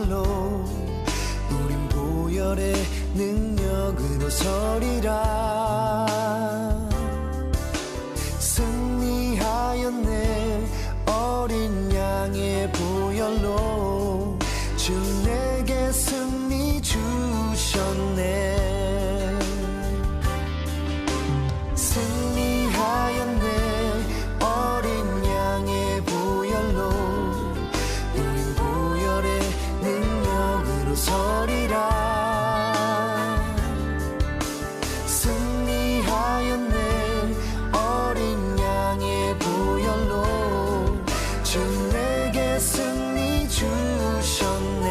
보혈로 우린 보혈의 능력으로 서리라. 승리하였네. 어린 양의 보혈로 주 내게 승리 주셨네. 승리하였네. 어린 양의 보혈로 우린 보혈의 능력으로 서리라. 승리하였네. 어린 양의 보혈로 주 내게 승리 주셨네.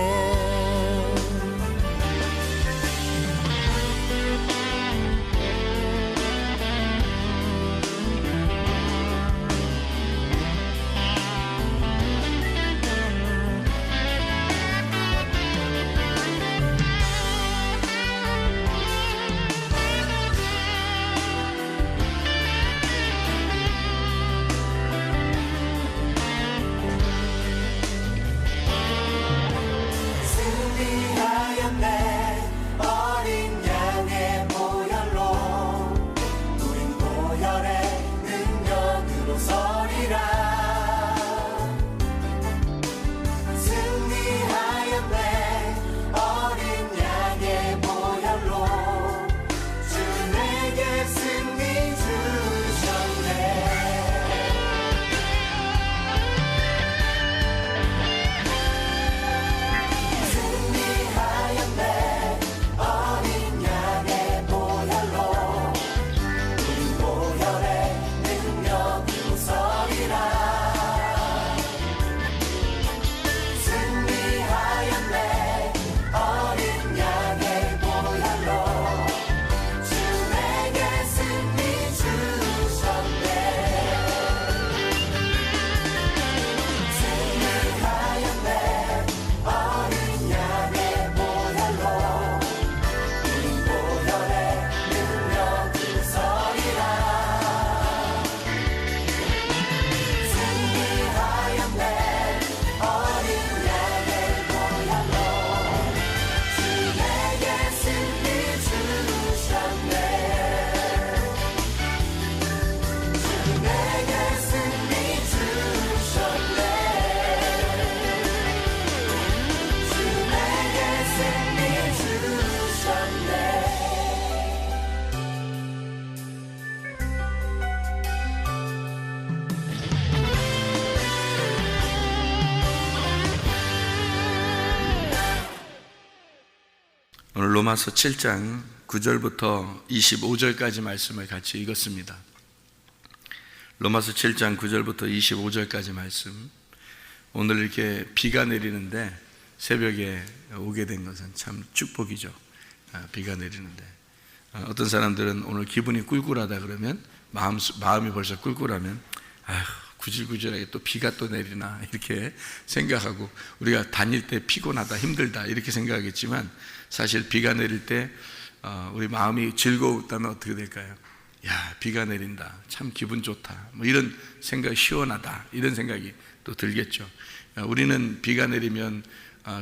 오늘 로마서 7장 9절부터 25절까지 말씀을 같이 읽었습니다. 로마서 7장 9절부터 25절까지 말씀. 오늘 이렇게 비가 내리는데 새벽에 오게 된 것은 참 축복이죠. 비가 내리는데 어떤 사람들은 오늘 기분이 꿀꿀하다 그러면 마음이 벌써 꿀꿀하면 구질구질하게 또 비가 또 내리나 이렇게 생각하고, 우리가 다닐 때 피곤하다 힘들다 이렇게 생각하겠지만 사실 비가 내릴 때 우리 마음이 즐거웠다면 어떻게 될까요? 야, 비가 내린다, 참 기분 좋다, 뭐 이런 생각, 시원하다 이런 생각이 또 들겠죠. 우리는 비가 내리면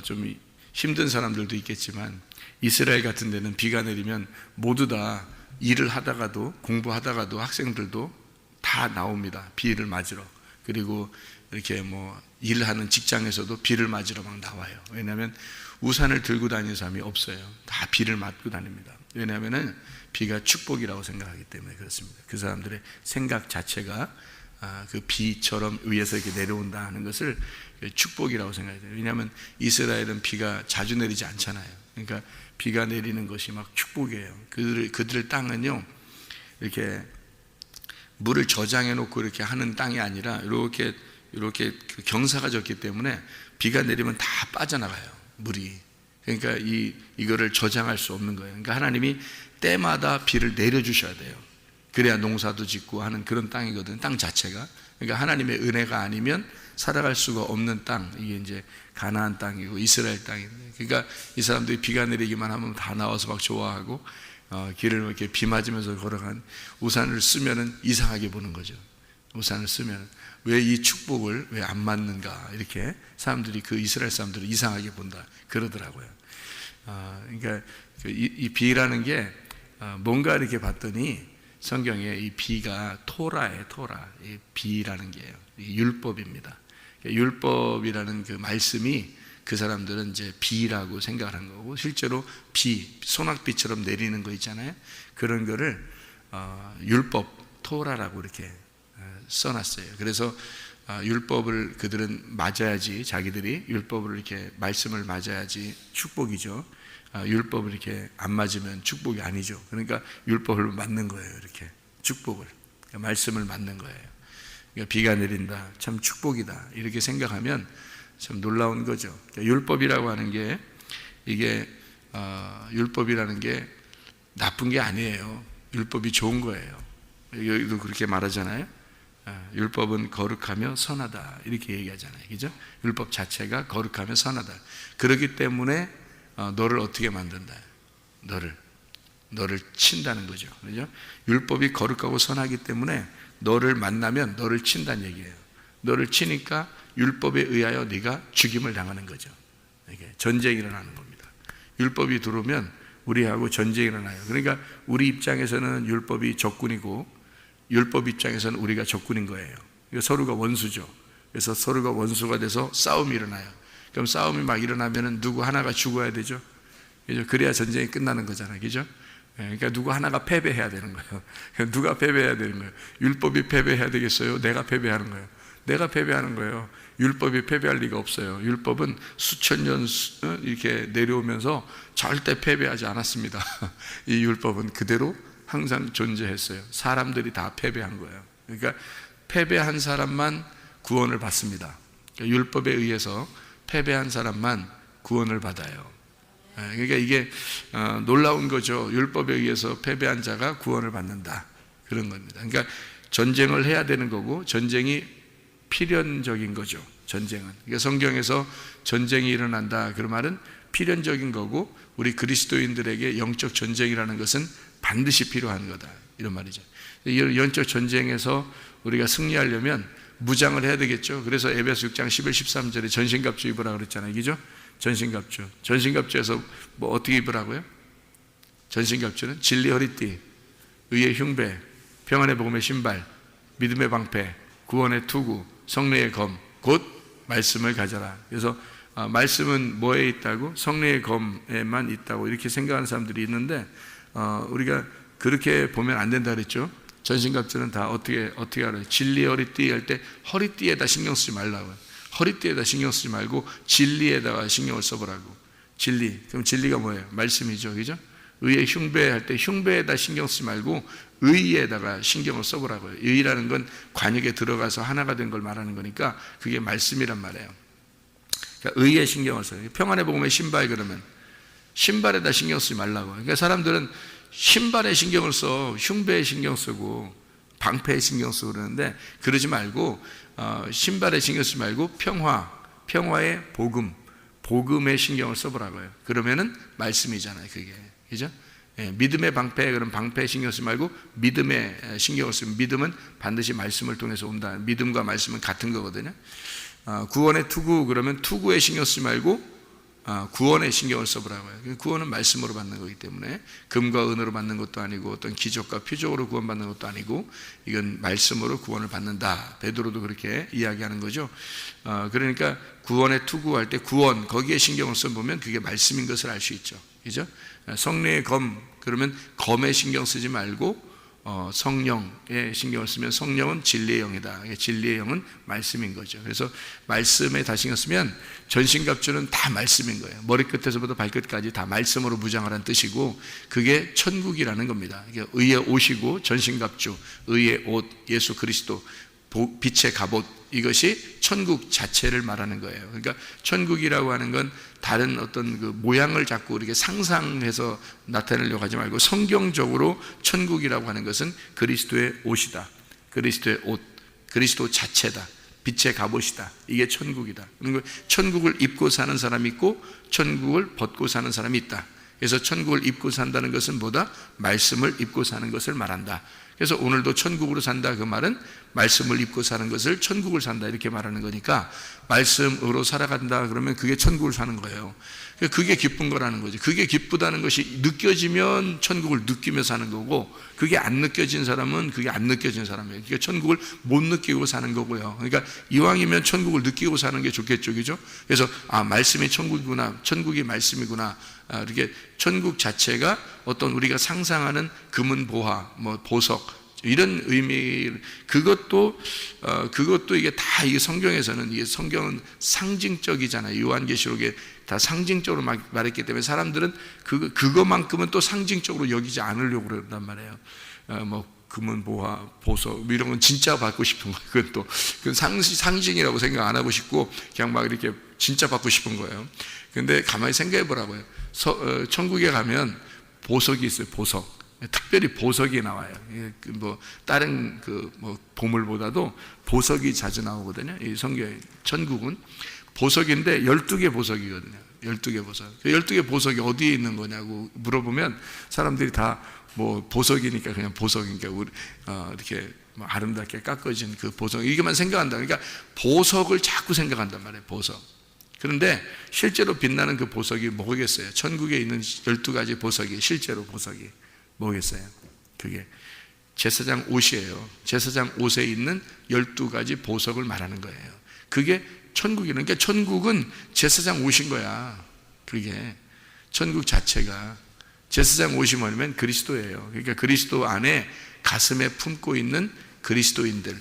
좀 힘든 사람들도 있겠지만 이스라엘 같은 데는 비가 내리면 모두 다 일을 하다가도 공부하다가도 학생들도 다 나옵니다. 비를 맞으러. 그리고 이렇게 뭐 일하는 직장에서도 비를 맞으러 막 나와요. 왜냐하면 우산을 들고 다니는 사람이 없어요. 다 비를 맞고 다닙니다. 왜냐하면 비가 축복이라고 생각하기 때문에 그렇습니다. 그 사람들의 생각 자체가 그 비처럼 위에서 이렇게 내려온다 하는 것을 축복이라고 생각해요. 왜냐하면 이스라엘은 비가 자주 내리지 않잖아요. 그러니까 비가 내리는 것이 막 축복이에요. 그들 땅은요, 이렇게 물을 저장해 놓고 이렇게 하는 땅이 아니라 이렇게 경사가 졌기 때문에 비가 내리면 다 빠져나가요, 물이. 그러니까 이거를 저장할 수 없는 거예요. 그러니까 하나님이 때마다 비를 내려주셔야 돼요. 그래야 농사도 짓고 하는 그런 땅이거든요, 땅 자체가. 그러니까 하나님의 은혜가 아니면 살아갈 수가 없는 땅, 이게 이제 가나안 땅이고 이스라엘 땅인데, 그러니까 이 사람들이 비가 내리기만 하면 다 나와서 막 좋아하고 길을 이렇게 비 맞으면서 걸어간, 우산을 쓰면은 이상하게 보는 거죠. 우산을 쓰면 왜 이 축복을 왜 안 맞는가, 이렇게 사람들이, 그 이스라엘 사람들을 이상하게 본다 그러더라고요. 그러니까 이 비라는 게 뭔가 이렇게 봤더니 성경에 이 비가 토라예요. 토라. 이 비라는 게요, 이 율법입니다. 율법이라는 그 말씀이 그 사람들은 이제 비라고 생각을 한 거고, 실제로 비, 소낙비처럼 내리는 거 있잖아요. 그런 거를 율법, 토라라고 이렇게 써놨어요. 그래서 율법을 그들은 맞아야지, 자기들이 율법을 이렇게 말씀을 맞아야지 축복이죠. 율법을 이렇게 안 맞으면 축복이 아니죠. 그러니까 율법을 맞는 거예요. 이렇게 축복을, 그러니까 말씀을 맞는 거예요. 그러니까 비가 내린다, 참 축복이다, 이렇게 생각하면 참 놀라운 거죠. 그러니까 율법이라고 하는 게, 이게 율법이라는 게 나쁜 게 아니에요. 율법이 좋은 거예요. 여기도 그렇게 말하잖아요. 율법은 거룩하며 선하다, 이렇게 얘기하잖아요. 그죠? 율법 자체가 거룩하며 선하다. 그렇기 때문에 너를 어떻게 만든다? 너를 친다는 거죠. 그죠? 율법이 거룩하고 선하기 때문에 너를 만나면 너를 친다는 얘기예요. 너를 치니까 율법에 의하여 네가 죽임을 당하는 거죠. 이게 전쟁이 일어나는 겁니다. 율법이 들어오면 우리하고 전쟁이 일어나요. 그러니까 우리 입장에서는 율법이 적군이고, 율법 입장에서는 우리가 적군인 거예요. 서로가 원수죠. 그래서 서로가 원수가 돼서 싸움이 일어나요. 그럼 싸움이 막 일어나면은 누구 하나가 죽어야 되죠. 그죠? 그래야 전쟁이 끝나는 거잖아요. 그죠? 그러니까 누구 하나가 패배해야 되는 거예요. 누가 패배해야 되는 거예요? 율법이 패배해야 되겠어요? 내가 패배하는 거예요? 내가 패배하는 거예요. 율법이 패배할 리가 없어요. 율법은 수천 년 이렇게 내려오면서 절대 패배하지 않았습니다. 이 율법은 그대로 항상 존재했어요. 사람들이 다 패배한 거예요. 그러니까 패배한 사람만 구원을 받습니다. 그러니까 율법에 의해서 패배한 사람만 구원을 받아요. 그러니까 이게 놀라운 거죠. 율법에 의해서 패배한 자가 구원을 받는다, 그런 겁니다. 그러니까 전쟁을 해야 되는 거고, 전쟁이 필연적인 거죠. 전쟁은. 그러니까 성경에서 전쟁이 일어난다, 그런 말은 필연적인 거고, 우리 그리스도인들에게 영적 전쟁이라는 것은 반드시 필요한 거다, 이런 말이죠. 이 영적 전쟁에서 우리가 승리하려면 무장을 해야 되겠죠. 그래서 에베소 6장 11, 13절에 전신갑주 입으라 그랬잖아요. 그죠? 전신갑주. 전신갑주에서 뭐 어떻게 입으라고요? 전신갑주는 진리 허리띠, 의의 흉배, 평안의 복음의 신발, 믿음의 방패, 구원의 투구, 성령의 검, 곧 말씀을 가져라. 그래서 말씀은 뭐에 있다고? 성령의 검에만 있다고 이렇게 생각하는 사람들이 있는데, 우리가 그렇게 보면 안 된다 그랬죠. 전신갑주는 다 어떻게 알아요? 진리 허리띠 할 때 허리띠에다 신경 쓰지 말라고요. 허리띠에다 신경 쓰지 말고 진리에다가 신경을 써보라고. 진리. 그럼 진리가 뭐예요? 말씀이죠. 그죠? 의의 흉배 할 때 흉배에다 신경 쓰지 말고 의에다가 신경을 써보라고요. 의라는 건 관역에 들어가서 하나가 된 걸 말하는 거니까 그게 말씀이란 말이에요. 그러니까 의에 신경을 써요. 평안의 복음의 신발, 그러면 신발에다 신경 쓰지 말라고. 그러니까 사람들은 신발에 신경을 써, 흉배에 신경 쓰고 방패에 신경 쓰고 그러는데, 그러지 말고 신발에 신경 쓰지 말고 평화의 복음에 신경을 써보라고요. 그러면은 말씀이잖아요, 그게. 그죠? 예, 믿음의 방패, 그럼 방패에 신경 쓰지 말고 믿음에 신경을 쓰면, 믿음은 반드시 말씀을 통해서 온다. 믿음과 말씀은 같은 거거든요. 구원의 투구, 그러면 투구에 신경 쓰지 말고 구원에 신경을 써보라고요. 구원은 말씀으로 받는 거기 때문에 금과 은으로 받는 것도 아니고 어떤 기적과 표적으로 구원받는 것도 아니고, 이건 말씀으로 구원을 받는다. 베드로도 그렇게 이야기하는 거죠. 그러니까 구원에 투구할 때 구원, 거기에 신경을 써보면 그게 말씀인 것을 알 수 있죠. 그죠? 성령의 검, 그러면 검에 신경 쓰지 말고 성령에 신경을 쓰면 성령은 진리의 영이다. 진리의 영은 말씀인 거죠. 그래서 말씀에 다 신경 쓰면 전신갑주는 다 말씀인 거예요. 머리끝에서부터 발끝까지 다 말씀으로 무장하라는 뜻이고, 그게 천국이라는 겁니다. 이게 의의 옷이고, 전신갑주, 의의 옷, 예수 그리스도, 빛의 갑옷, 이것이 천국 자체를 말하는 거예요. 그러니까 천국이라고 하는 건 다른 어떤 그 모양을 자꾸 이렇게 상상해서 나타내려고 하지 말고, 성경적으로 천국이라고 하는 것은 그리스도의 옷이다. 그리스도의 옷, 그리스도 자체다. 빛의 갑옷이다. 이게 천국이다. 그러니까 천국을 입고 사는 사람이 있고 천국을 벗고 사는 사람이 있다. 그래서 천국을 입고 산다는 것은 뭐다? 말씀을 입고 사는 것을 말한다. 그래서 오늘도 천국으로 산다 그 말은 말씀을 입고 사는 것을 천국을 산다 이렇게 말하는 거니까 말씀으로 살아간다 그러면 그게 천국을 사는 거예요. 그게 기쁜 거라는 거지. 그게 기쁘다는 것이 느껴지면 천국을 느끼며 사는 거고, 그게 안 느껴진 사람은 그게 안 느껴진 사람이에요. 그러니까 천국을 못 느끼고 사는 거고요. 그러니까 이왕이면 천국을 느끼고 사는 게 좋겠죠, 그죠? 그래서 말씀이 천국이구나, 천국이 말씀이구나. 이렇게 천국 자체가 어떤 우리가 상상하는 금은 보화, 뭐 보석 이런 의미, 그것도 이게 다 이게 성경에서는, 이게 성경은 상징적이잖아요. 요한계시록에 다 상징적으로 말했기 때문에 사람들은 그것만큼은 또 상징적으로 여기지 않으려고 그런단 말이에요. 뭐 금은 보화, 보석 이런 건 진짜 받고 싶은 거예요. 그건 또 그건 상징이라고 생각 안 하고 싶고 그냥 막 이렇게 진짜 받고 싶은 거예요. 근데 가만히 생각해 보라고요. 천국에 가면 보석이 있어요. 보석. 특별히 보석이 나와요. 뭐 다른 뭐 보물보다도 보석이 자주 나오거든요. 이 성경 천국은 보석인데 12개 보석이거든요. 12개 보석. 그 12개 보석이 어디에 있는 거냐고 물어보면 사람들이 다 뭐 보석이니까 그냥 보석이니까 이렇게 뭐 아름답게 깎아진 그 보석 이게만 생각한다. 그러니까 보석을 자꾸 생각한단 말이에요. 보석. 그런데 실제로 빛나는 그 보석이 뭐겠어요? 천국에 있는 12가지 보석이 실제로 보석이 뭐겠어요? 그게 제사장 옷이에요. 제사장 옷에 있는 12가지 보석을 말하는 거예요. 그게 천국이라는, 그러니까 천국은 제사장 옷인 거야. 그게 천국 자체가 제사장 옷이 뭐냐면 그리스도예요. 그러니까 그리스도 안에 가슴에 품고 있는 그리스도인들,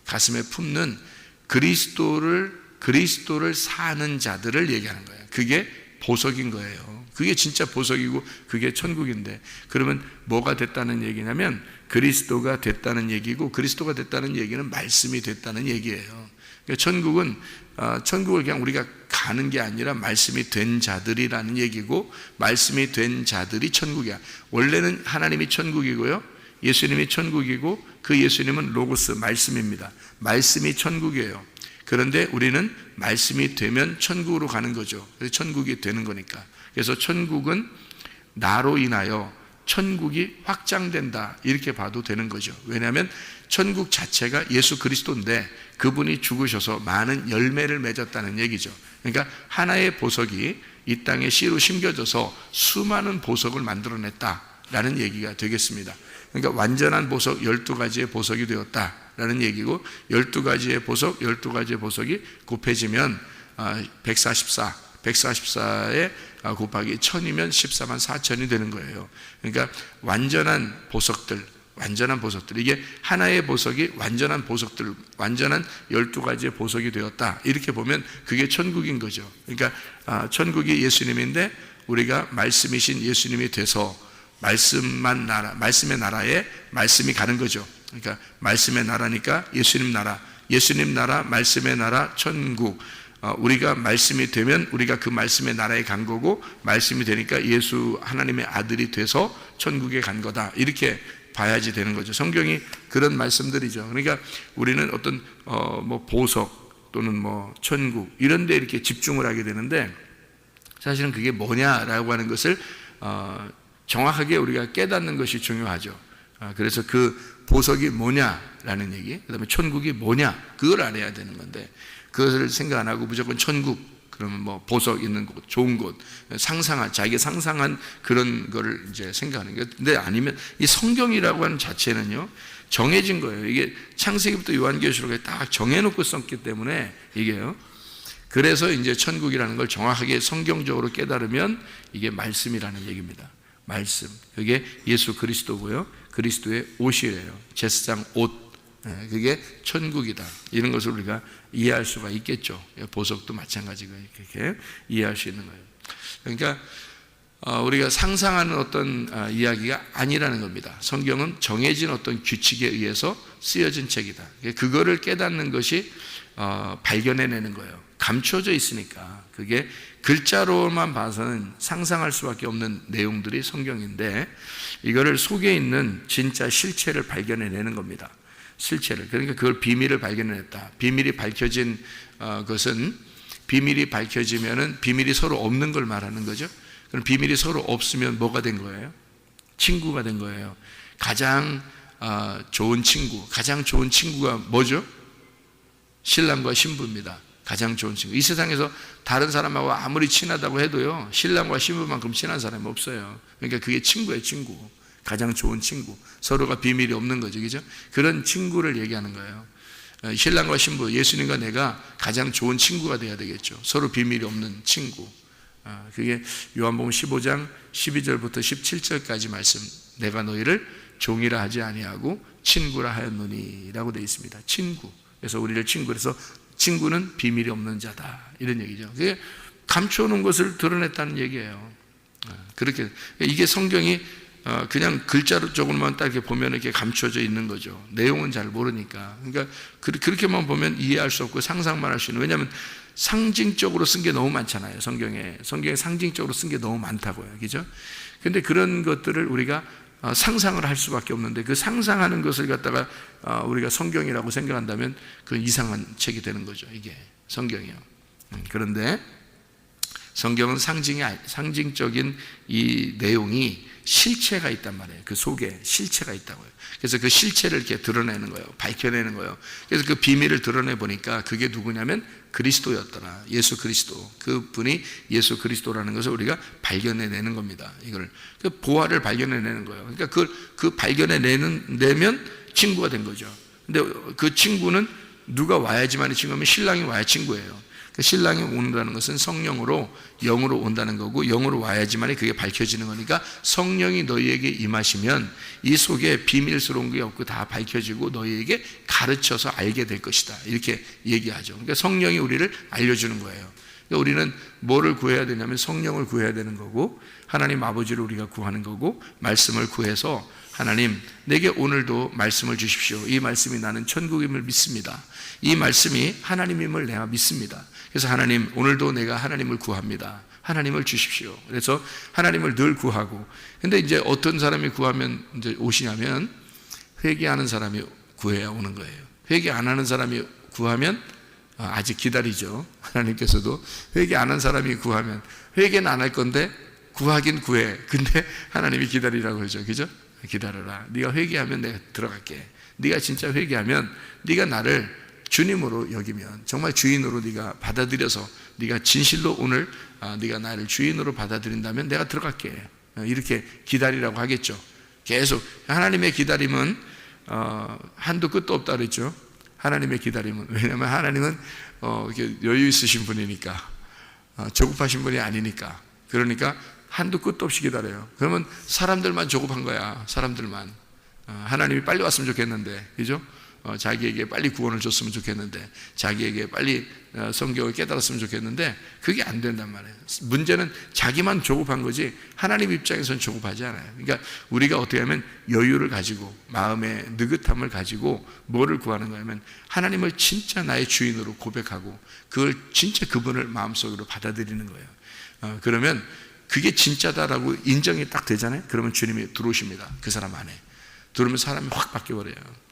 가슴에 품는 그리스도를 사는 자들을 얘기하는 거예요. 그게 보석인 거예요. 그게 진짜 보석이고 그게 천국인데, 그러면 뭐가 됐다는 얘기냐면 그리스도가 됐다는 얘기고, 그리스도가 됐다는 얘기는 말씀이 됐다는 얘기예요. 그러니까 천국을 그냥 우리가 가는 게 아니라 말씀이 된 자들이라는 얘기고, 말씀이 된 자들이 천국이야. 원래는 하나님이 천국이고요, 예수님이 천국이고, 그 예수님은 로고스 말씀입니다. 말씀이 천국이에요. 그런데 우리는 말씀이 되면 천국으로 가는 거죠. 그래서 천국이 되는 거니까. 그래서 천국은 나로 인하여 천국이 확장된다 이렇게 봐도 되는 거죠. 왜냐하면 천국 자체가 예수 그리스도인데 그분이 죽으셔서 많은 열매를 맺었다는 얘기죠. 그러니까 하나의 보석이 이 땅에 씨로 심겨져서 수많은 보석을 만들어냈다라는 얘기가 되겠습니다. 그러니까 완전한 보석 12가지의 보석이 되었다라는 얘기고, 12가지의 보석, 12가지의 보석이 곱해지면 144에 곱하기 1000이면 14만 4천이 되는 거예요. 그러니까 완전한 보석들, 이게 하나의 보석이 완전한 보석들, 완전한 12가지의 보석이 되었다 이렇게 보면 그게 천국인 거죠. 그러니까 천국이 예수님인데 우리가 말씀이신 예수님이 돼서 말씀의 나라에 말씀이 가는 거죠. 그러니까 말씀의 나라니까 예수님 나라, 말씀의 나라, 천국. 우리가 말씀이 되면 우리가 그 말씀의 나라에 간 거고, 말씀이 되니까 예수 하나님의 아들이 돼서 천국에 간 거다 이렇게 봐야지 되는 거죠. 성경이 그런 말씀들이죠. 그러니까 우리는 어떤 뭐 보석 또는 뭐 천국 이런 데 이렇게 집중을 하게 되는데, 사실은 그게 뭐냐라고 하는 것을 정확하게 우리가 깨닫는 것이 중요하죠. 그래서 그 보석이 뭐냐라는 얘기, 그 다음에 천국이 뭐냐 그걸 알아야 되는 건데, 그것을 생각 안 하고 무조건 천국, 그러면 뭐 보석 있는 곳, 좋은 곳, 자기가 상상한 그런 거를 이제 생각하는 거예요. 근데 아니면 이 성경이라고 하는 자체는요, 정해진 거예요. 이게 창세기부터 요한계시록에 딱 정해놓고 썼기 때문에 이게요. 그래서 이제 천국이라는 걸 정확하게 성경적으로 깨달으면 이게 말씀이라는 얘기입니다. 말씀. 그게 예수 그리스도고요. 그리스도의 옷이래요. 제사장 옷. 그게 천국이다. 이런 것을 우리가 이해할 수가 있겠죠. 보석도 마찬가지고 이렇게 이해할 수 있는 거예요. 그러니까 우리가 상상하는 어떤 이야기가 아니라는 겁니다. 성경은 정해진 어떤 규칙에 의해서 쓰여진 책이다. 그거를 깨닫는 것이 발견해내는 거예요. 감춰져 있으니까. 그게 글자로만 봐서는 상상할 수밖에 없는 내용들이 성경인데, 이거를 속에 있는 진짜 실체를 발견해내는 겁니다. 실체를. 그러니까 그걸 비밀을 발견해냈다. 비밀이 밝혀진 것은, 비밀이 밝혀지면은 비밀이 서로 없는 걸 말하는 거죠. 그럼 비밀이 서로 없으면 뭐가 된 거예요? 친구가 된 거예요. 가장 좋은 친구, 가장 좋은 친구가 뭐죠? 신랑과 신부입니다. 가장 좋은 친구. 이 세상에서 다른 사람하고 아무리 친하다고 해도요, 신랑과 신부만큼 친한 사람이 없어요. 그러니까 그게 친구예요, 친구. 가장 좋은 친구. 서로가 비밀이 없는 거죠, 그죠? 그런 친구를 얘기하는 거예요. 신랑과 신부, 예수님과 내가 가장 좋은 친구가 돼야 되겠죠. 서로 비밀이 없는 친구. 그게 요한복음 15장 12절부터 17절까지 말씀. 내가 너희를 종이라 하지 아니하고 친구라 하였노니라고 되어 있습니다. 친구. 그래서 우리를 친구. 그래서 친구는 비밀이 없는 자다. 이런 얘기죠. 그게 감춰놓은 것을 드러냈다는 얘기예요. 그렇게 이게 성경이 그냥 글자로 조금만 딱 이렇게 보면 이렇게 감춰져 있는 거죠. 내용은 잘 모르니까. 그러니까 그렇게만 보면 이해할 수 없고 상상만 할 수 있는. 왜냐하면 상징적으로 쓴 게 너무 많잖아요. 성경에 상징적으로 쓴 게 너무 많다고요. 그죠? 근데 그런 것들을 우리가 상상을 할 수밖에 없는데, 그 상상하는 것을 갖다가 우리가 성경이라고 생각한다면 그 이상한 책이 되는 거죠. 이게 성경이요. 그런데 성경은 상징적인 이 내용이 실체가 있단 말이에요. 그 속에 실체가 있다고요. 그래서 그 실체를 이렇게 드러내는 거예요. 밝혀내는 거예요. 그래서 그 비밀을 드러내 보니까 그게 누구냐면 그리스도였더라. 예수 그리스도. 그 분이 예수 그리스도라는 것을 우리가 발견해내는 겁니다. 이걸 그 보화를 발견해내는 거예요. 그러니까 그 발견해내면 친구가 된 거죠. 근데 그 친구는 누가 와야지만 친구면 신랑이 와야 친구예요. 신랑이 온다는 것은 성령으로, 영으로 온다는 거고, 영으로 와야지만 그게 밝혀지는 거니까 성령이 너희에게 임하시면 이 속에 비밀스러운 게 없고 다 밝혀지고 너희에게 가르쳐서 알게 될 것이다. 이렇게 얘기하죠. 그러니까 성령이 우리를 알려주는 거예요. 그러니까 우리는 뭐를 구해야 되냐면 성령을 구해야 되는 거고, 하나님 아버지를 우리가 구하는 거고, 말씀을 구해서 하나님 내게 오늘도 말씀을 주십시오. 이 말씀이 나는 천국임을 믿습니다. 이 말씀이 하나님임을 내가 믿습니다. 그래서 하나님 오늘도 내가 하나님을 구합니다. 하나님을 주십시오. 그래서 하나님을 늘 구하고, 근데 이제 어떤 사람이 구하면 이제 오시냐면 회개하는 사람이 구해야 오는 거예요. 회개 안 하는 사람이 구하면 아직 기다리죠. 하나님께서도 회개 안 한 사람이 구하면, 회개는 안 할 건데 구하긴 구해. 근데 하나님이 기다리라고 그러죠. 그죠? 기다려라. 네가 회개하면 내가 들어갈게. 네가 진짜 회개하면, 네가 나를 주님으로 여기면, 정말 주인으로 네가 받아들여서, 네가 진실로 오늘 네가 나를 주인으로 받아들인다면 내가 들어갈게. 이렇게 기다리라고 하겠죠. 계속 하나님의 기다림은 한도 끝도 없다 그랬죠. 하나님의 기다림은. 왜냐하면 하나님은 이렇게 여유 있으신 분이니까, 조급하신 분이 아니니까. 그러니까 한도 끝도 없이 기다려요. 그러면 사람들만 조급한 거야. 사람들만. 하나님이 빨리 왔으면 좋겠는데, 그죠? 자기에게 빨리 구원을 줬으면 좋겠는데, 자기에게 빨리 성경을 깨달았으면 좋겠는데, 그게 안 된단 말이에요. 문제는 자기만 조급한 거지 하나님 입장에서는 조급하지 않아요. 그러니까 우리가 어떻게 하면 여유를 가지고, 마음의 느긋함을 가지고 뭐를 구하는 거냐면 하나님을 진짜 나의 주인으로 고백하고, 그걸 진짜 그분을 마음속으로 받아들이는 거예요. 그러면 그게 진짜다라고 인정이 딱 되잖아요. 그러면 주님이 들어오십니다. 그 사람 안에 들어오면 사람이 확 바뀌어버려요.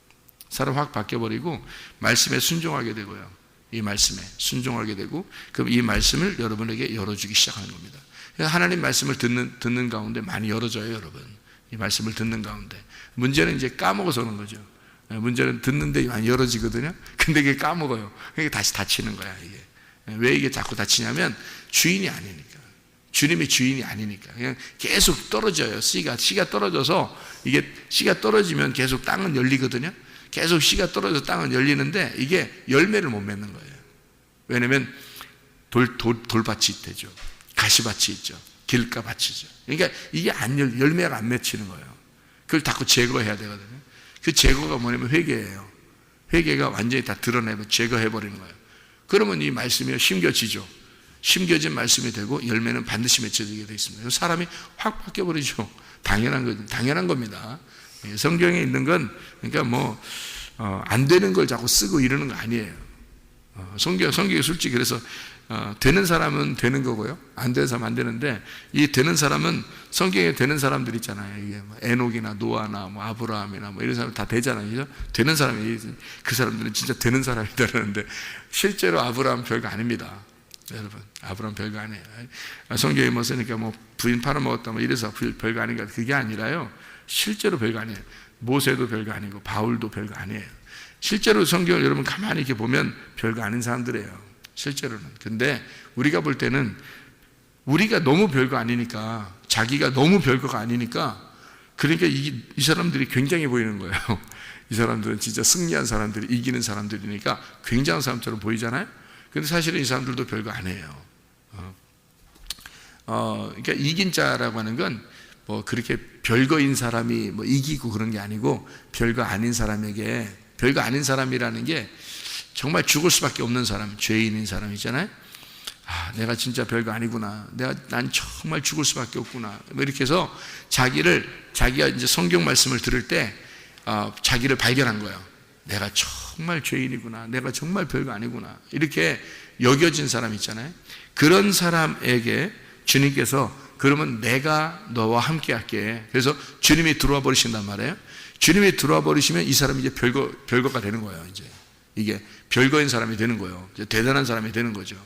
사람 확 바뀌어버리고 말씀에 순종하게 되고요. 이 말씀에 순종하게 되고, 그럼 이 말씀을 여러분에게 열어주기 시작하는 겁니다. 하나님 말씀을 듣는 가운데 많이 열어져요, 여러분. 이 말씀을 듣는 가운데. 문제는 이제 까먹어서 그런 거죠. 문제는 듣는데 많이 열어지거든요. 근데 이게 까먹어요. 그러니까 다시 닫히는 거야, 이게. 왜 이게 자꾸 닫히냐면 주인이 아니니까. 주님이 주인이 아니니까. 그냥 계속 떨어져요. 씨가 떨어져서, 이게 씨가 떨어지면 계속 땅은 열리거든요. 계속 씨가 떨어져서 땅은 열리는데 이게 열매를 못 맺는 거예요. 왜냐면 돌밭이 되죠. 가시밭이 있죠. 길가밭이죠. 그러니까 이게 열매가 안 맺히는 거예요. 그걸 자꾸 제거해야 되거든요. 그 제거가 뭐냐면 회개예요. 회개가 완전히 다 드러내고 제거해버리는 거예요. 그러면 이 말씀이 심겨지죠. 심겨진 말씀이 되고 열매는 반드시 맺혀지게 되어 있습니다. 사람이 확 바뀌어버리죠. 당연한 겁니다. 성경에 있는 건, 그러니까 안 되는 걸 자꾸 쓰고 이러는 거 아니에요. 성경이 솔직히 그래서 되는 사람은 되는 거고요, 안 되는 사람은 안 되는데, 이 되는 사람은 성경에 되는 사람들 있잖아요. 이게 에녹이나 노아나 아브라함이나 이런 사람 다 되잖아요. 그죠? 되는 사람이, 그 사람들은 진짜 되는 사람이다라는데 실제로 아브라함 별거 아닙니다. 여러분, 아브라함 별거 아니에요. 성경에 쓰니까 부인 팔아먹었다 이래서 별거 아닌가, 그게 아니라요. 실제로 별거 아니에요. 모세도 별거 아니고 바울도 별거 아니에요. 실제로 성경을 여러분 가만히 이렇게 보면 별거 아닌 사람들이에요. 실제로는. 근데 우리가 볼 때는 우리가 너무 별거 아니니까, 자기가 너무 별거가 아니니까, 그러니까 이 사람들이 굉장히 보이는 거예요. 이 사람들은 진짜 승리한 사람들이, 이기는 사람들이니까 굉장한 사람처럼 보이잖아요. 근데 사실은 이 사람들도 별거 아니에요. 그러니까 이긴 자라고 하는 건 뭐 그렇게 별거인 사람이 뭐 이기고 그런 게 아니고, 별거 아닌 사람에게, 별거 아닌 사람이라는 게 정말 죽을 수밖에 없는 사람, 죄인인 사람이잖아요. 내가 진짜 별거 아니구나. 난 정말 죽을 수밖에 없구나. 뭐 이렇게 해서 자기가 이제 성경 말씀을 들을 때 자기를 발견한 거예요. 내가 정말 죄인이구나. 내가 정말 별거 아니구나. 이렇게 여겨진 사람 있잖아요. 그런 사람에게 주님께서 그러면 내가 너와 함께 할게. 그래서 주님이 들어와 버리신단 말이에요. 주님이 들어와 버리시면 이 사람이 이제 별거가 되는 거예요. 이제 이게 별거인 사람이 되는 거예요. 이제 대단한 사람이 되는 거죠.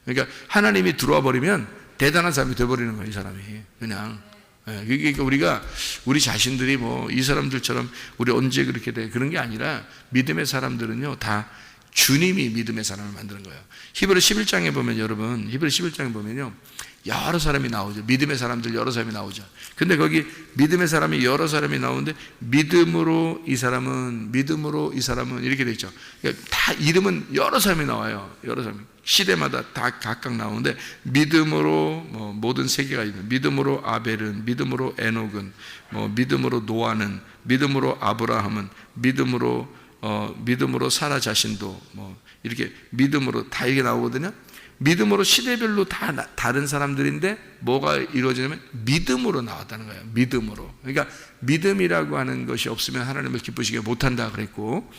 그러니까 하나님이 들어와 버리면 대단한 사람이 되어버리는 거예요. 이 사람이 그냥. 그러니까 우리 자신들이 뭐 이 사람들처럼 우리 언제 그렇게 돼, 그런 게 아니라, 믿음의 사람들은요 다 주님이 믿음의 사람을 만드는 거예요. 히브리 11장에 보면, 여러분 히브리 11장에 보면요 여러 사람이 나오죠. 믿음의 사람들 여러 사람이 나오죠. 근데 거기 믿음의 사람이 여러 사람이 나오는데, 믿음으로 이 사람은 이렇게 돼 있죠. 그러니까 다 이름은 여러 사람이 나와요. 여러 사람, 시대마다 다 각각 나오는데, 믿음으로 뭐 모든 세계가 있는, 믿음으로 아벨은, 믿음으로 에녹은, 뭐 믿음으로 노아는, 믿음으로 아브라함은, 믿음으로 사라 자신도, 뭐 이렇게 믿음으로 다 이게 나오거든요. 믿음으로 시대별로 다 다른 사람들인데 뭐가 이루어지냐면 믿음으로 나왔다는 거예요. 믿음으로. 그러니까 믿음이라고 하는 것이 없으면 하나님을 기쁘시게 못한다 그랬고,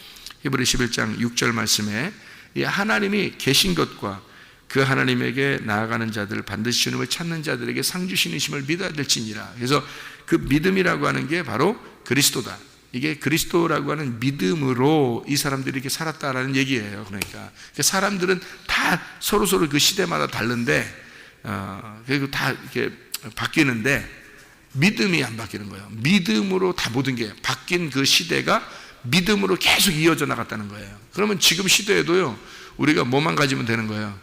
히브리 11장 6절 말씀에 이 하나님이 계신 것과 그 하나님에게 나아가는 자들, 반드시 주님을 찾는 자들에게 상 주시는 믿어야 될지니라. 그래서 그 믿음이라고 하는 게 바로 그리스도다. 이게 그리스도라고 하는 믿음으로 이 사람들이 이렇게 살았다라는 얘기예요. 그러니까 사람들은 다 서로 그 시대마다 다른데, 그리고 다 이렇게 바뀌는데 믿음이 안 바뀌는 거예요. 믿음으로 다 모든 게 바뀐 그 시대가 믿음으로 계속 이어져 나갔다는 거예요. 그러면 지금 시대에도요 우리가 뭐만 가지면 되는 거예요?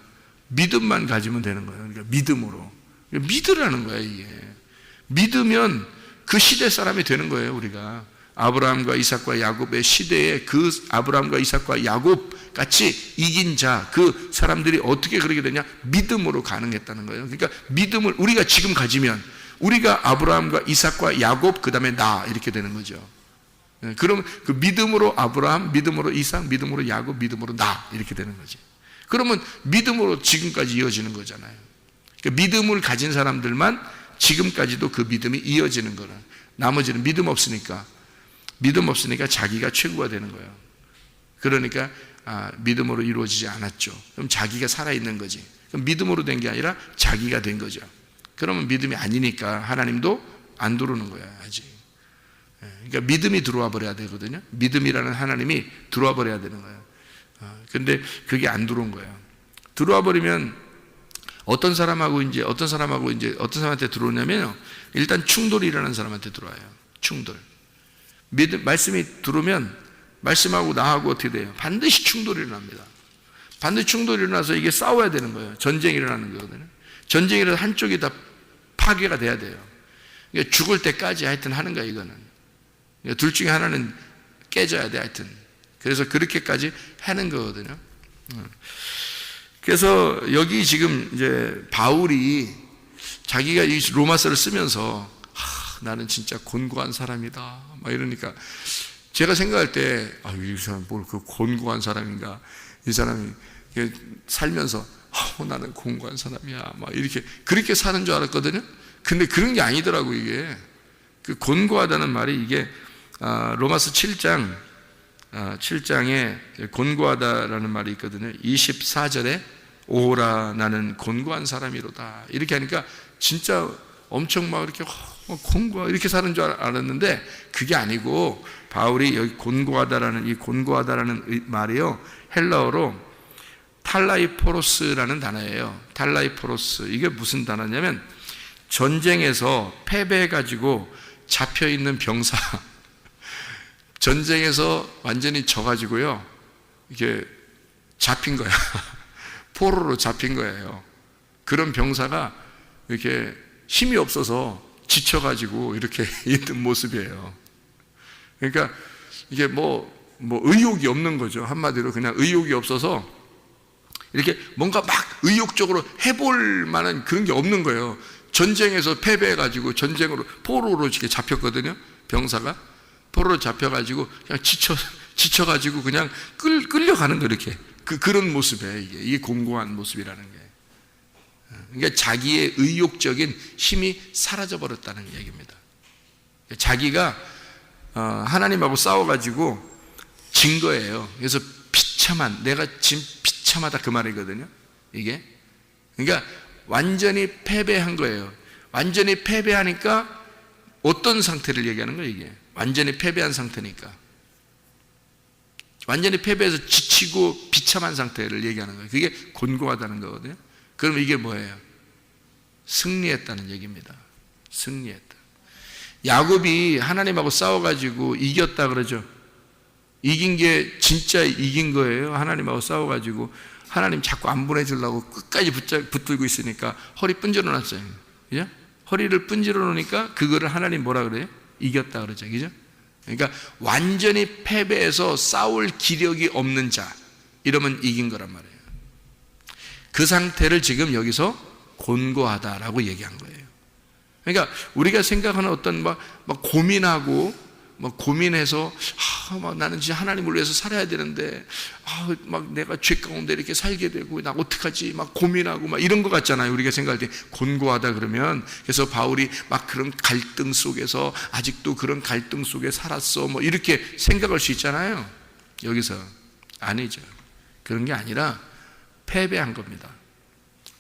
믿음만 가지면 되는 거예요. 그러니까 믿음으로 믿으라는 거예요. 이게 믿으면 그 시대 사람이 되는 거예요. 우리가 아브라함과 이삭과 야곱의 시대에 그 아브라함과 이삭과 야곱 같이 이긴 자, 그 사람들이 어떻게 그렇게 되냐? 믿음으로 가능했다는 거예요. 그러니까 믿음을 우리가 지금 가지면 우리가 아브라함과 이삭과 야곱, 그 다음에 나, 이렇게 되는 거죠. 그럼 그 믿음으로 아브라함, 믿음으로 이삭, 믿음으로 야곱, 믿음으로 나, 이렇게 되는 거지. 그러면 믿음으로 지금까지 이어지는 거잖아요. 그러니까 믿음을 가진 사람들만 지금까지도 그 믿음이 이어지는 거라. 나머지는 믿음 없으니까 자기가 최고가 되는 거예요. 그러니까 믿음으로 이루어지지 않았죠. 그럼 자기가 살아있는 거지. 그럼 믿음으로 된 게 아니라 자기가 된 거죠. 그러면 믿음이 아니니까 하나님도 안 들어오는 거야, 아직. 그러니까 믿음이 들어와 버려야 되거든요. 믿음이라는 하나님이 들어와 버려야 되는 거예요. 근데 그게 안 들어온 거예요. 들어와 버리면 어떤 사람한테 들어오냐면요, 일단 충돌이 일어나는 사람한테 들어와요. 충돌. 말씀이 들어오면 말씀하고 나하고 어떻게 돼요? 반드시 충돌이 일어납니다. 반드시 충돌이 일어나서 이게 싸워야 되는 거예요. 전쟁이 일어나는 거거든요. 전쟁이 일어나서 한쪽이 다 파괴가 돼야 돼요. 그러니까 죽을 때까지 하여튼 하는 거야, 이거는. 그러니까 둘 중에 하나는 깨져야 돼, 하여튼. 그래서 그렇게까지 하는 거거든요. 그래서 여기 지금 이제 바울이 자기가 이 로마서를 쓰면서 나는 진짜 곤고한 사람이다 막 이러니까, 제가 생각할 때 이 사람 뭘 그 곤고한 사람인가, 이 사람이 살면서 나는 곤고한 사람이야 막 이렇게 그렇게 사는 줄 알았거든요. 근데 그런 게 아니더라고. 이게 그 곤고하다는 말이 이게 로마서 7장에 곤고하다라는 말이 있거든요. 24절에 오라 나는 곤고한 사람이로다 이렇게 하니까 진짜 엄청 막 이렇게 곤고하 이렇게 사는 줄 알았는데 그게 아니고, 바울이 여기 곤고하다라는 말이요, 헬라어로 탈라이포로스라는 단어예요. 탈라이포로스. 이게 무슨 단어냐면 전쟁에서 패배해가지고 잡혀있는 병사, 전쟁에서 완전히 져가지고요, 이게 잡힌 거야. 포로로 잡힌 거예요. 그런 병사가 이렇게 힘이 없어서 지쳐가지고 이렇게 있는 모습이에요. 그러니까 이게 뭐 의욕이 없는 거죠. 한마디로 그냥 의욕이 없어서 이렇게 뭔가 막 의욕적으로 해볼 만한 그런 게 없는 거예요. 전쟁에서 패배해가지고 전쟁으로 포로로 이렇게 잡혔거든요. 병사가 포로로 잡혀가지고 그냥 지쳐가지고 그냥 끌려가는 거, 이렇게 그런 모습이에요. 이게 공고한 모습이라는 게. 그러니까 자기의 의욕적인 힘이 사라져 버렸다는 얘기입니다. 자기가 하나님하고 싸워가지고 진 거예요. 그래서 비참한, 내가 지금 비참하다, 그 말이거든요. 이게 그러니까 완전히 패배한 거예요. 완전히 패배하니까 어떤 상태를 얘기하는 거예요? 이게 완전히 패배한 상태니까, 완전히 패배해서 지치고 비참한 상태를 얘기하는 거예요. 그게 곤고하다는 거거든요. 그럼 이게 뭐예요? 승리했다는 얘기입니다. 승리했다. 야곱이 하나님하고 싸워가지고 이겼다 그러죠. 이긴 게 진짜 이긴 거예요. 하나님하고 싸워가지고 하나님 자꾸 안 보내주려고 끝까지 붙들고 있으니까 허리 분질러 놨어요. 그죠? 허리를 분질러 놓으니까 그거를 하나님 뭐라 그래요? 이겼다 그러죠. 그죠? 그러니까 완전히 패배해서 싸울 기력이 없는 자, 이러면 이긴 거란 말이에요. 그 상태를 지금 여기서 곤고하다라고 얘기한 거예요. 그러니까 우리가 생각하는 어떤 막 고민하고 고민해서 막 나는 진짜 하나님을 위해서 살아야 되는데 막 내가 죄 가운데 이렇게 살게 되고 나 어떡하지 막 고민하고 막 이런 것 같잖아요. 우리가 생각할 때 곤고하다 그러면. 그래서 바울이 막 그런 갈등 속에서 아직도 그런 갈등 속에 살았어 뭐 이렇게 생각할 수 있잖아요. 여기서 아니죠. 그런 게 아니라 패배한 겁니다.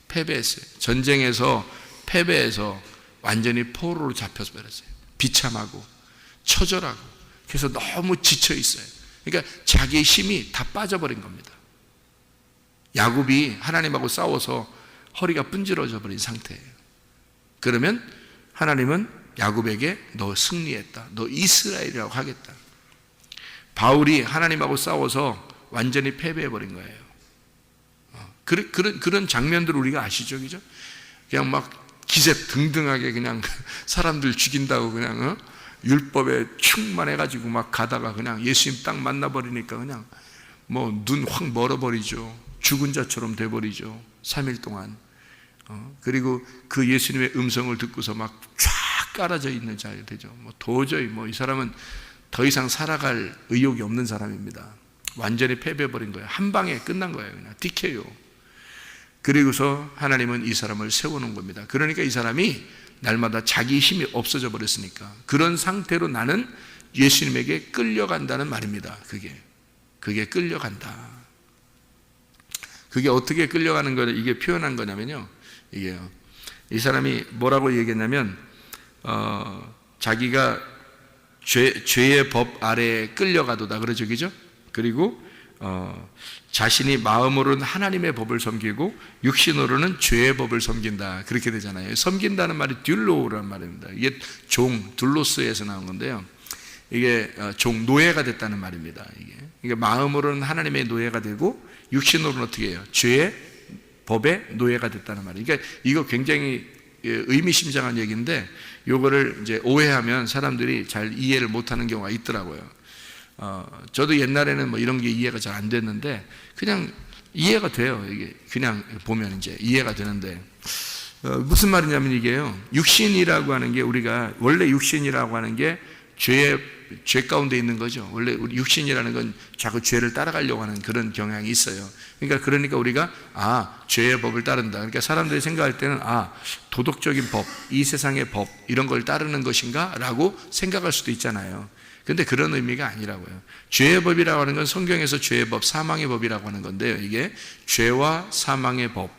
패배했어요. 전쟁에서 패배해서 완전히 포로로 잡혀서 버렸어요. 비참하고 처절하고, 그래서 너무 지쳐 있어요. 그러니까 자기의 힘이 다 빠져버린 겁니다. 야곱이 하나님하고 싸워서 허리가 분질러져 버린 상태예요. 그러면 하나님은 야곱에게 너 승리했다, 너 이스라엘이라고 하겠다. 바울이 하나님하고 싸워서 완전히 패배해버린 거예요. 그런 장면들을 우리가 아시죠? 그죠? 그냥 막 기세 등등하게 그냥 사람들 죽인다고 그냥 율법에 충만해가지고 막 가다가 그냥 예수님 딱 만나버리니까 그냥 뭐 눈 확 멀어버리죠. 죽은 자처럼 돼버리죠. 3일 동안. 그리고 그 예수님의 음성을 듣고서 막 쫙 깔아져 있는 자가 되죠. 뭐 도저히 이 사람은 더 이상 살아갈 의욕이 없는 사람입니다. 완전히 패배해버린 거예요. 한 방에 끝난 거예요. 그냥 DK요. 그리고서 하나님은 이 사람을 세워놓은 겁니다. 그러니까 이 사람이 날마다 자기 힘이 없어져 버렸으니까 그런 상태로 나는 예수님에게 끌려간다는 말입니다. 그게 끌려간다. 그게 어떻게 끌려가는 거를 이게 표현한 거냐면요, 이게요, 이 사람이 뭐라고 얘기했냐면 자기가 죄의 법 아래에 끌려가도다 그러죠. 그죠? 그리고 자신이 마음으로는 하나님의 법을 섬기고 육신으로는 죄의 법을 섬긴다, 그렇게 되잖아요. 섬긴다는 말이 듀로라는 말입니다. 이게 둘로스에서 나온 건데요, 이게 노예가 됐다는 말입니다. 이게 마음으로는 하나님의 노예가 되고 육신으로는 어떻게 해요? 죄의 법의 노예가 됐다는 말이에요. 그러니까 이거 굉장히 의미심장한 얘기인데 이거를 이제 오해하면 사람들이 잘 이해를 못하는 경우가 있더라고요. 저도 옛날에는 이런 게 이해가 잘 안 됐는데 그냥 이해가 돼요. 이게 그냥 보면 이제 이해가 되는데 무슨 말이냐면 이게요, 육신이라고 하는 게 우리가 원래 육신이라고 하는 게 죄 가운데 있는 거죠. 원래 우리 육신이라는 건 자꾸 죄를 따라가려고 하는 그런 경향이 있어요. 그러니까 우리가 죄의 법을 따른다. 그러니까 사람들이 생각할 때는 도덕적인 법, 이 세상의 법 이런 걸 따르는 것인가 라고 생각할 수도 있잖아요. 근데 그런 의미가 아니라고요. 죄의 법이라고 하는 건 성경에서 죄의 법, 사망의 법이라고 하는 건데요, 이게 죄와 사망의 법,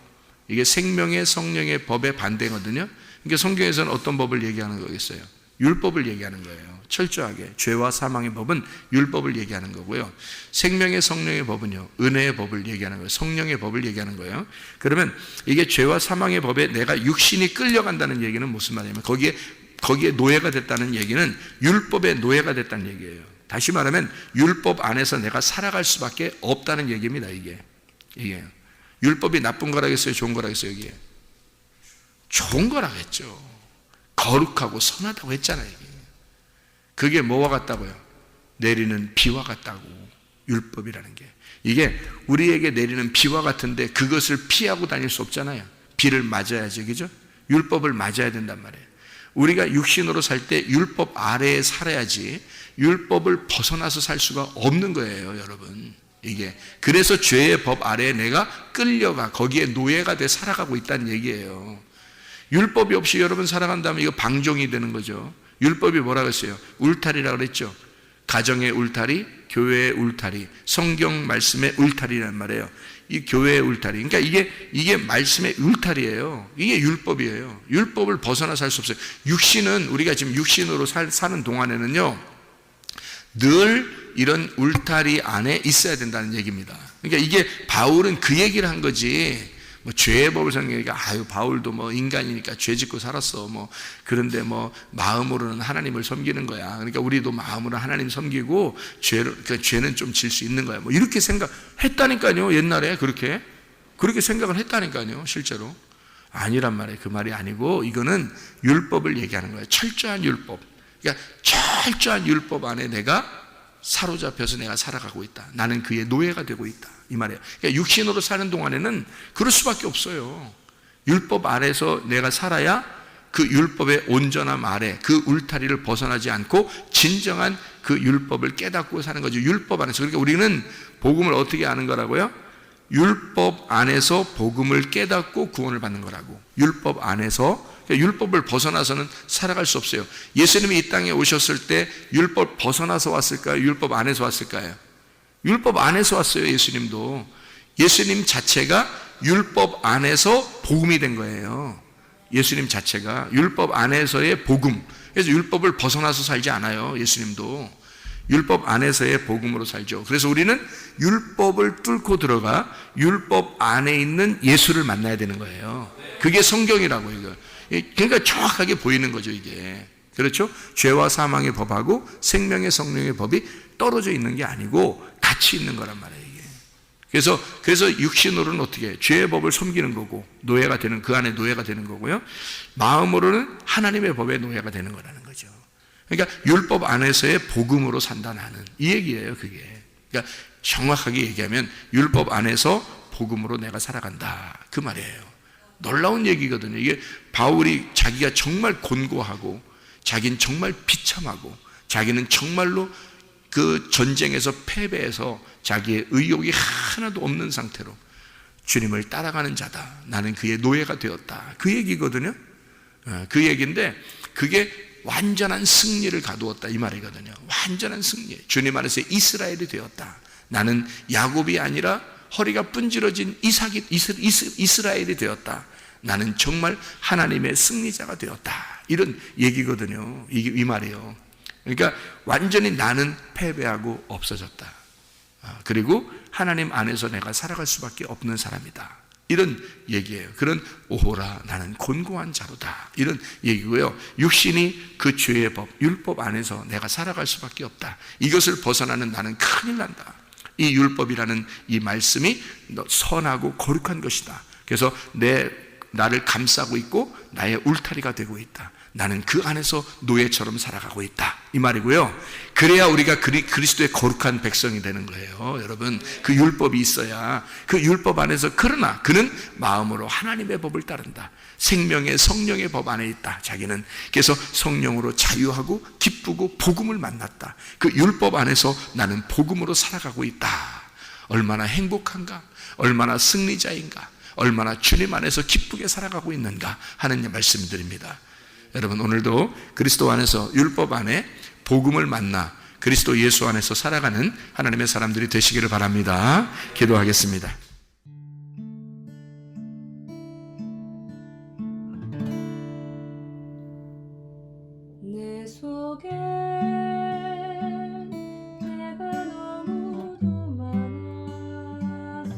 이게 생명의 성령의 법의 반대거든요. 그러니까 성경에서는 어떤 법을 얘기하는 거겠어요? 율법을 얘기하는 거예요. 철저하게 죄와 사망의 법은 율법을 얘기하는 거고요, 생명의 성령의 법은요, 은혜의 법을 얘기하는 거예요. 성령의 법을 얘기하는 거예요. 그러면 이게 죄와 사망의 법에 내가 육신이 끌려간다는 얘기는 무슨 말이냐면 거기에 노예가 됐다는 얘기는 율법의 노예가 됐다는 얘기예요. 다시 말하면 율법 안에서 내가 살아갈 수밖에 없다는 얘기입니다. 이게 율법이 나쁜 거라겠어요? 좋은 거라겠어요? 이게 좋은 거라겠죠. 거룩하고 선하다고 했잖아요. 이게. 그게 뭐와 같다고요? 내리는 비와 같다고. 율법이라는 게 이게 우리에게 내리는 비와 같은데 그것을 피하고 다닐 수 없잖아요. 비를 맞아야지, 그죠? 율법을 맞아야 된단 말이에요. 우리가 육신으로 살 때 율법 아래에 살아야지 율법을 벗어나서 살 수가 없는 거예요, 여러분. 이게 그래서 죄의 법 아래에 내가 끌려가 거기에 노예가 돼 살아가고 있다는 얘기예요. 율법이 없이 여러분 살아간다면 이거 방종이 되는 거죠. 율법이 뭐라고 했어요? 울타리라고 그랬죠. 가정의 울타리, 교회의 울타리, 성경 말씀의 울타리란 말이에요. 이 교회의 울타리. 그러니까 이게 말씀의 울타리예요. 이게 율법이에요. 율법을 벗어나 살 수 없어요. 육신은 우리가 지금 육신으로 사는 동안에는요, 늘 이런 울타리 안에 있어야 된다는 얘기입니다. 그러니까 이게 바울은 그 얘기를 한 거지. 뭐 죄의 법을 설명하니까 바울도 뭐 인간이니까 죄 짓고 살았어. 뭐 그런데 뭐 마음으로는 하나님을 섬기는 거야. 그러니까 우리도 마음으로 하나님 섬기고 죄는 좀 질 수 있는 거야. 뭐 이렇게 생각했다니까요. 옛날에 그렇게 생각을 했다니까요. 실제로 아니란 말이에요. 그 말이 아니고 이거는 율법을 얘기하는 거예요. 철저한 율법. 그러니까 철저한 율법 안에 내가 사로잡혀서 내가 살아가고 있다. 나는 그의 노예가 되고 있다. 이 말이에요. 그러니까 육신으로 사는 동안에는 그럴 수밖에 없어요. 율법 아래서 내가 살아야 그 율법의 온전함 아래 그 울타리를 벗어나지 않고 진정한 그 율법을 깨닫고 사는 거죠. 율법 안에서. 그러니까 우리는 복음을 어떻게 아는 거라고요? 율법 안에서 복음을 깨닫고 구원을 받는 거라고. 율법 안에서. 그러니까 율법을 벗어나서는 살아갈 수 없어요. 예수님이 이 땅에 오셨을 때 율법 벗어나서 왔을까요? 율법 안에서 왔을까요? 율법 안에서 왔어요. 예수님도. 예수님 자체가 율법 안에서 복음이 된 거예요. 예수님 자체가 율법 안에서의 복음. 그래서 율법을 벗어나서 살지 않아요. 예수님도 율법 안에서의 복음으로 살죠. 그래서 우리는 율법을 뚫고 들어가 율법 안에 있는 예수를 만나야 되는 거예요. 그게 성경이라고요. 이거. 그러니까 정확하게 보이는 거죠, 이게. 그렇죠? 죄와 사망의 법하고 생명의 성령의 법이 떨어져 있는 게 아니고 같이 있는 거란 말이에요, 이게. 그래서 육신으로는 어떻게 해요? 죄의 법을 섬기는 거고, 노예가 되는, 그 안에 노예가 되는 거고요. 마음으로는 하나님의 법의 노예가 되는 거라는 거죠. 그러니까 율법 안에서의 복음으로 산다, 나는. 이 얘기예요, 그게. 그러니까 정확하게 얘기하면 율법 안에서 복음으로 내가 살아간다. 그 말이에요. 놀라운 얘기거든요. 이게 바울이 자기가 정말 곤고하고 자기는 정말 비참하고 자기는 정말로 그 전쟁에서 패배해서 자기의 의욕이 하나도 없는 상태로 주님을 따라가는 자다. 나는 그의 노예가 되었다. 그 얘기거든요. 그 얘기인데 그게 완전한 승리를 가두었다 이 말이거든요. 완전한 승리. 주님 안에서 이스라엘이 되었다. 나는 야곱이 아니라 허리가 분지러진 이스라엘이 되었다. 나는 정말 하나님의 승리자가 되었다. 이런 얘기거든요. 이 말이에요. 그러니까 완전히 나는 패배하고 없어졌다. 그리고 하나님 안에서 내가 살아갈 수밖에 없는 사람이다. 이런 얘기예요. 그런 오호라 나는 곤고한 자로다. 이런 얘기고요. 육신이 그 죄의 법, 율법 안에서 내가 살아갈 수밖에 없다. 이것을 벗어나는 나는 큰일 난다. 이 율법이라는 이 말씀이 선하고 거룩한 것이다. 그래서 나를 감싸고 있고 나의 울타리가 되고 있다. 나는 그 안에서 노예처럼 살아가고 있다. 이 말이고요. 그래야 우리가 그리스도의 거룩한 백성이 되는 거예요. 여러분, 그 율법이 있어야 그 율법 안에서 그러나 그는 마음으로 하나님의 법을 따른다. 생명의 성령의 법 안에 있다. 자기는 그래서 성령으로 자유하고 기쁘고 복음을 만났다. 그 율법 안에서 나는 복음으로 살아가고 있다. 얼마나 행복한가? 얼마나 승리자인가? 얼마나 주님 안에서 기쁘게 살아가고 있는가 하는 말씀드립니다. 여러분, 오늘도 그리스도 안에서 율법 안에 복음을 만나 그리스도 예수 안에서 살아가는 하나님의 사람들이 되시기를 바랍니다. 기도하겠습니다. 내 속에 내가 너무도 많아서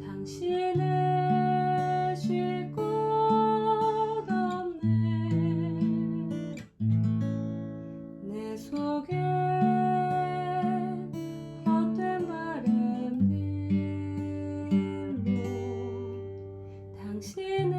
당신을 쉴 곳 없네. 내 속에 당신은